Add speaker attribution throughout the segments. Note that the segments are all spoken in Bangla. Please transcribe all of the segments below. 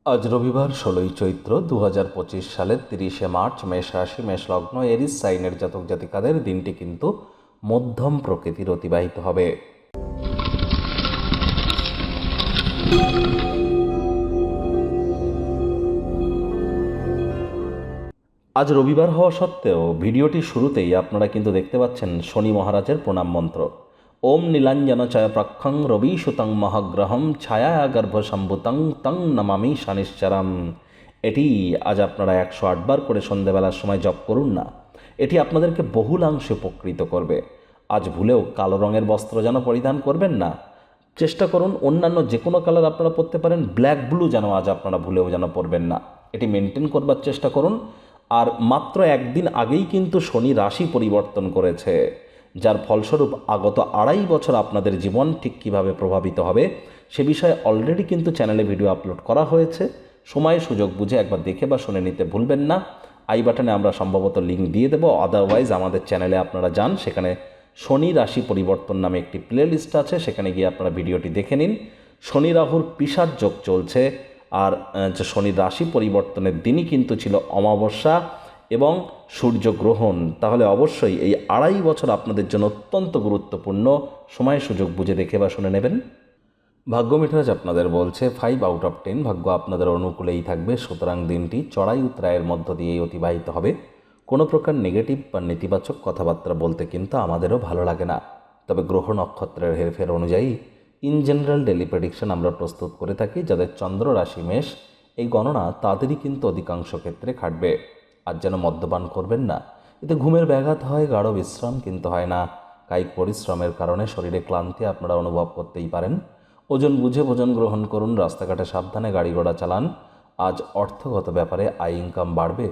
Speaker 1: আজ রবিবার ১৬ই চৈত্র ২০২৫ সালের ৩০শে মার্চ, মেষ রাশি, মেষ লগ্ন, এরিস সাইনের জাতক জাতিকাদের দিনটি কিন্তু মধ্যম প্রকৃতির অতিবাহিত হবে। আজ রবিবার হওয়া সত্ত্বেও ভিডিওটির শুরুতেই আপনারা কিন্তু দেখতে পাচ্ছেন শনি মহারাজের প্রণাম মন্ত্র। ওম নীলাঞ্জন চয়প্রক্ষং রবি সুতং মহাগ্রহম ছায়া গর্ভসম্ভুতং তং নমামি শনিশ্চরম। এটি আজ আপনারা ১০৮ বার করে সন্ধেবেলার সময় জপ করুন না। এটি আপনাদেরকে বহুলাংশে উপকৃত করবে। আজ ভুলেও কালো রঙের বস্ত্র যেন পরিধান করবেন না। চেষ্টা করুন অন্যান্য যে কোনো কালার আপনারা পরতে পারেন, ব্ল্যাক ব্লু যেন আজ আপনারা ভুলেও যেন পরবেন না। এটি মেনটেন করবার চেষ্টা করুন। আর মাত্র একদিন আগেই কিন্তু শনি রাশি পরিবর্তন করেছে, যার ফলস্বরূপ আগত ২.৫ বছর আপনাদের জীবন ঠিক কীভাবে প্রভাবিত হবে সে বিষয়ে অলরেডি কিন্তু চ্যানেলে ভিডিও আপলোড করা হয়েছে। সময় সুযোগ বুঝে একবার দেখে বা শুনে নিতে ভুলবেন না। আই বাটনে আমরা সম্ভবত লিঙ্ক দিয়ে দেবো, আদারওয়াইজ আমাদের চ্যানেলে আপনারা যান, সেখানে শনি রাশি পরিবর্তন নামে একটি প্লে লিস্ট আছে, সেখানে গিয়ে আপনারা ভিডিওটি দেখে নিন। শনি রাহুর পিশাচ যোগ চলছে, আর যে শনি রাশি পরিবর্তনের দিনই কিন্তু ছিল অমাবস্যা এবং সূর্যগ্রহণ। তাহলে অবশ্যই এই ২.৫ বছর আপনাদের জন্য অত্যন্ত গুরুত্বপূর্ণ। সময় সুযোগ বুঝে দেখে বা শুনে নেবেন। ভাগ্য মিঠারাজ আপনাদের বলছে 5 আউট অফ 10 ভাগ্য আপনাদের অনুকূলেই থাকবে। সুতরাং দিনটি চড়াই উতরায়ের মধ্য দিয়েই অতিবাহিত হবে। কোনো প্রকার নেগেটিভ বা নেতিবাচক কথাবার্তা বলতে কিন্তু আমাদেরও ভালো লাগে না। তবে গ্রহ নক্ষত্রের হেরফের অনুযায়ী ইন জেনারেল ডেলি প্রেডিকশন আমরা প্রস্তুত করে থাকি। যাদের চন্দ্র রাশি মেষ, এই গণনা তাদেরই কিন্তু অধিকাংশ ক্ষেত্রে খাটবে। আজ যেন মদ্যপান করবেন না, এতে ঘুমের ব্যাঘাত হয়, গাঢ় বিশ্রাম কিন্তু হয় না। কায়িক পরিশ্রমের কারণে শরীরে ক্লান্তি আপনারা অনুভব করতেই পারেন। ওজন বুঝে ভোজন গ্রহণ করুন, রাস্তাঘাটে সাবধানে গাড়ি ঘোড়া চালান। আজ অর্থগত ব্যাপারে আয় ইনকাম বাড়বে।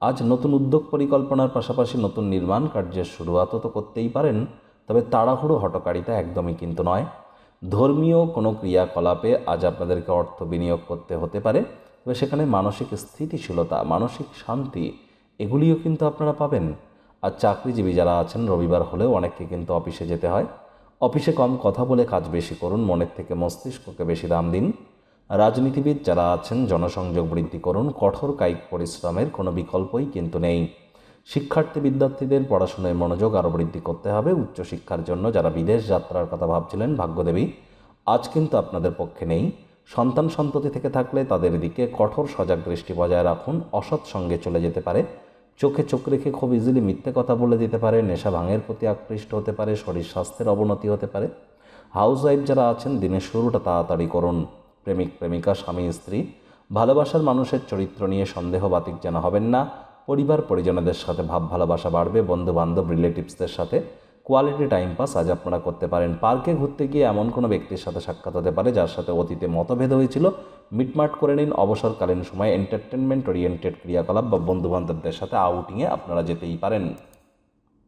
Speaker 1: আজ নতুন উদ্যোগ পরিকল্পনার পাশাপাশি নতুন নির্মাণ কার্যের শুরুয়াতও তো করতেই পারেন, তবে তাড়াহুড়ো হঠকারিতা একদমই কিন্তু নয়। ধর্মীয় কোনো ক্রিয়াকলাপে আজ আপনাদেরকে অর্থ বিনিয়োগ করতে হতে পারে, তবে সেখানে মানসিক স্থিতিশীলতা, মানসিক শান্তি এগুলিও কিন্তু আপনারা পাবেন। আর চাকরিজীবী যারা আছেন, রবিবার হলেও অনেককে কিন্তু অফিসে যেতে হয়। অফিসে কম কথা বলে কাজ বেশি করুন, মনের থেকে মস্তিষ্ককে বেশি দাম দিন। রাজনীতিবিদ যারা আছেন, জনসংযোগ বৃদ্ধি করুন। কঠোর কায়িক পরিশ্রমের কোনো বিকল্পই কিন্তু নেই। শিক্ষার্থী বিদ্যার্থীদের পড়াশোনায় মনোযোগ আরও বৃদ্ধি করতে হবে। উচ্চশিক্ষার জন্য যারা বিদেশ যাত্রার কথা ভাবছিলেন, ভাগ্যদেবী আজ কিন্তু আপনাদের পক্ষে নেই। সন্তান সন্ততি থেকে থাকলে তাদের দিকে কঠোর সজাগ দৃষ্টি বজায় রাখুন। অসৎ সঙ্গে চলে যেতে পারে। চোখে চোখ রেখে খুব ইজিলি মিথ্যে কথা বলে দিতে পারে। নেশা ভাঙের প্রতি আকৃষ্ট হতে পারে। শরীর স্বাস্থ্যের অবনতি হতে পারে। হাউসওয়াইফ যারা আছেন, দিনের শুরুটা তাড়াতাড়ি করুন। প্রেমিক প্রেমিকা, স্বামী স্ত্রী, ভালোবাসার মানুষের চরিত্র নিয়ে সন্দেহ বাতিক যেন হবেন না। পরিবার পরিজনদের সাথে ভাব ভালোবাসা বাড়বে। বন্ধু বান্ধব, রিলেটিভসদের সাথে কোয়ালিটি টাইম পাস আজ আপনারা করতে পারেন। পার্কে ঘুরতে গিয়ে এমন কোনো ব্যক্তির সাথে সাক্ষাৎ হতে পারে যার সাথে অতীতে মতভেদ হয়েছিল, মিটমাট করে নিন। অবসরকালীন সময় এন্টারটেনমেন্ট ওরিয়েন্টেড ক্রিয়াকলাপ বা বন্ধুবান্ধবদের সাথে আউটিংয়ে আপনারা যেতেই পারেন।